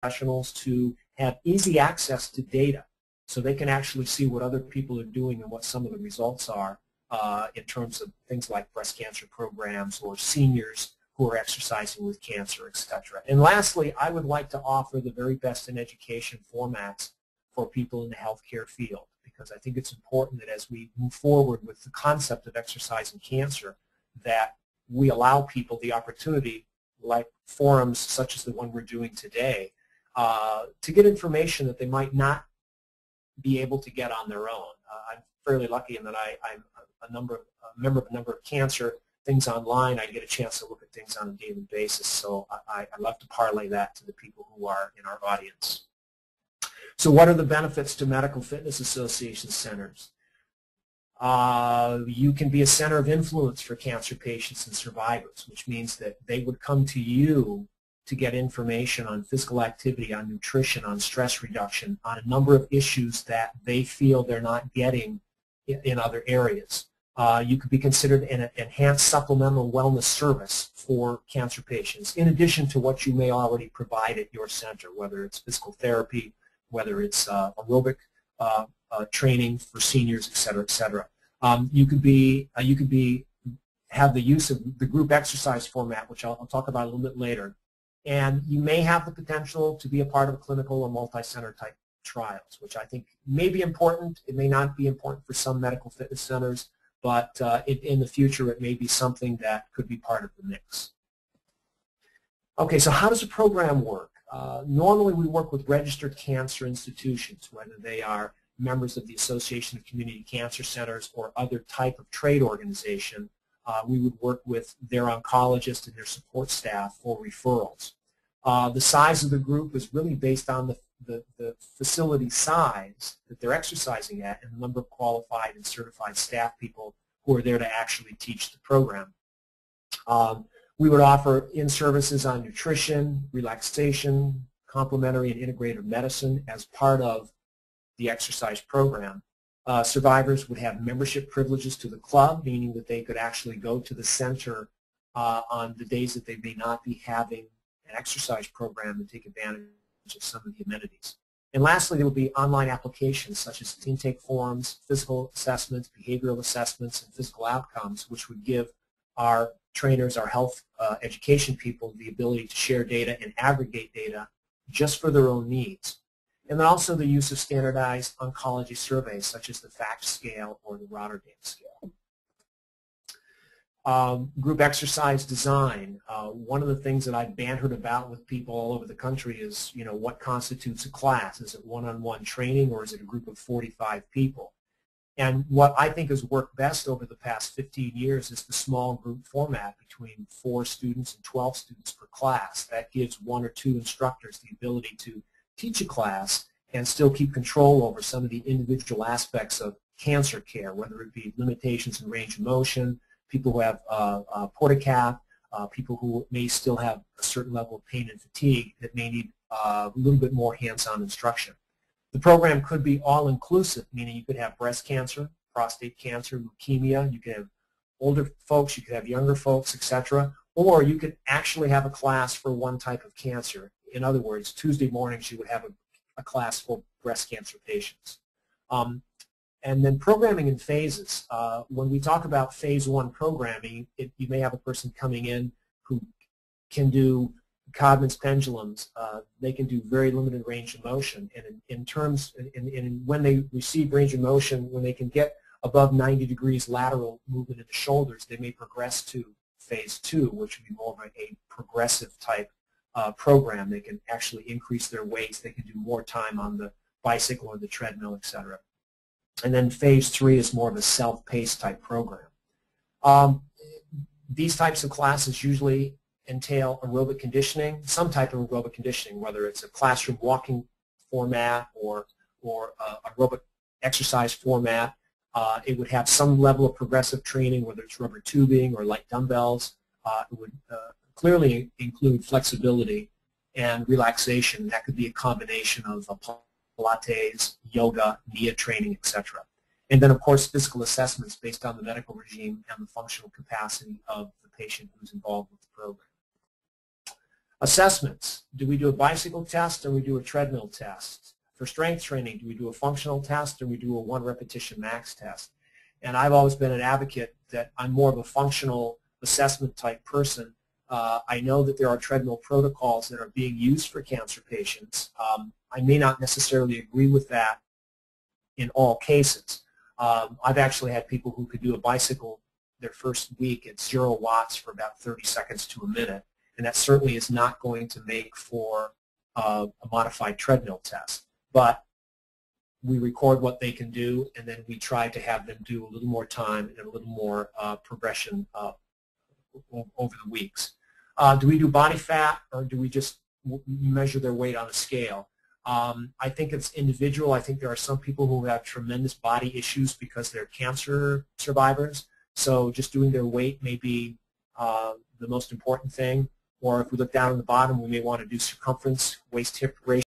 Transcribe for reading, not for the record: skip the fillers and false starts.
professionals to have easy access to data so they can actually see what other people are doing and what some of the results are in terms of things like breast cancer programs or seniors who are exercising with cancer, etc. And lastly, I would like to offer the very best in education formats for people in the healthcare field, because I think it's important that as we move forward with the concept of exercise and cancer, that we allow people the opportunity, like forums such as the one we're doing today, to get information that they might not be able to get on their own. I'm fairly lucky in that I'm a member of a number of cancer things online. I get a chance to look at things on a daily basis, so I love to parlay that to the people who are in our audience. So what are the benefits to medical fitness association centers? You can be a center of influence for cancer patients and survivors, which means that they would come to you to get information on physical activity, on nutrition, on stress reduction, on a number of issues that they feel they're not getting in other areas. You could be considered an enhanced supplemental wellness service for cancer patients, in addition to what you may already provide at your center, whether it's physical therapy, whether it's aerobic training for seniors, et cetera, et cetera. You could have the use of the group exercise format, which I'll talk about a little bit later, and you may have the potential to be a part of a clinical or multi-center type trials, which I think may be important. It may not be important for some medical fitness centers, but in the future it may be something that could be part of the mix. Okay, so how does a program work? Normally we work with registered cancer institutions, whether they are members of the Association of Community Cancer Centers or other type of trade organization. We would work with their oncologist and their support staff for referrals. The size of the group is really based on the facility size that they're exercising at and the number of qualified and certified staff people who are there to actually teach the program. We would offer in-services on nutrition, relaxation, complementary and integrative medicine as part of the exercise program. Survivors would have membership privileges to the club, meaning that they could actually go to the center on the days that they may not be having an exercise program and take advantage of some of the amenities. And lastly, there will be online applications such as intake forms, physical assessments, behavioral assessments, and physical outcomes, which would give our trainers, our health education people, the ability to share data and aggregate data just for their own needs. And then also the use of standardized oncology surveys such as the FACT scale or the Rotterdam scale. Group exercise design. One of the things that I've bantered about with people all over the country is, you know, what constitutes a class? Is it one-on-one training or is it a group of 45 people? And what I think has worked best over the past 15 years is the small group format between 4 students and 12 students per class. That gives 1 or 2 instructors the ability to teach a class and still keep control over some of the individual aspects of cancer care, whether it be limitations in range of motion, people who have portacap, people who may still have a certain level of pain and fatigue that may need a little bit more hands-on instruction. The program could be all-inclusive, meaning you could have breast cancer, prostate cancer, leukemia, you could have older folks, you could have younger folks, etc., or you could actually have a class for one type of cancer. In other words, Tuesday mornings you would have a class for breast cancer patients. And then programming in phases. When we talk about phase 1 programming, you may have a person coming in who can do Codman's pendulums. They can do very limited range of motion. And when they receive range of motion, when they can get above 90 degrees lateral movement in the shoulders, they may progress to phase 2, which would be more of a progressive type program. They can actually increase their weights. They can do more time on the bicycle or the treadmill, etc. And then phase 3 is more of a self-paced type program. These types of classes usually entail aerobic conditioning, some type of aerobic conditioning, whether it's a classroom walking format or aerobic exercise format. It would have some level of progressive training, whether it's rubber tubing or light dumbbells. It would clearly include flexibility and relaxation. That could be a combination of Pilates, yoga, NIA training, etc. And then, of course, physical assessments based on the medical regime and the functional capacity of the patient who's involved with the program. Assessments. Do we do a bicycle test or we do a treadmill test? For strength training, do we do a functional test or we do a 1 repetition max test? And I've always been an advocate that I'm more of a functional assessment type person. I know that there are treadmill protocols that are being used for cancer patients. I may not necessarily agree with that in all cases. I've actually had people who could do a bicycle their first week at 0 watts for about 30 seconds to a minute, and that certainly is not going to make for a modified treadmill test. But we record what they can do, and then we try to have them do a little more time and a little more progression over the weeks. Do we do body fat, or do we just measure their weight on a scale? I think it's individual. I think there are some people who have tremendous body issues because they're cancer survivors, so just doing their weight may be the most important thing. Or if we look down at the bottom, we may want to do circumference, waist-hip ratio.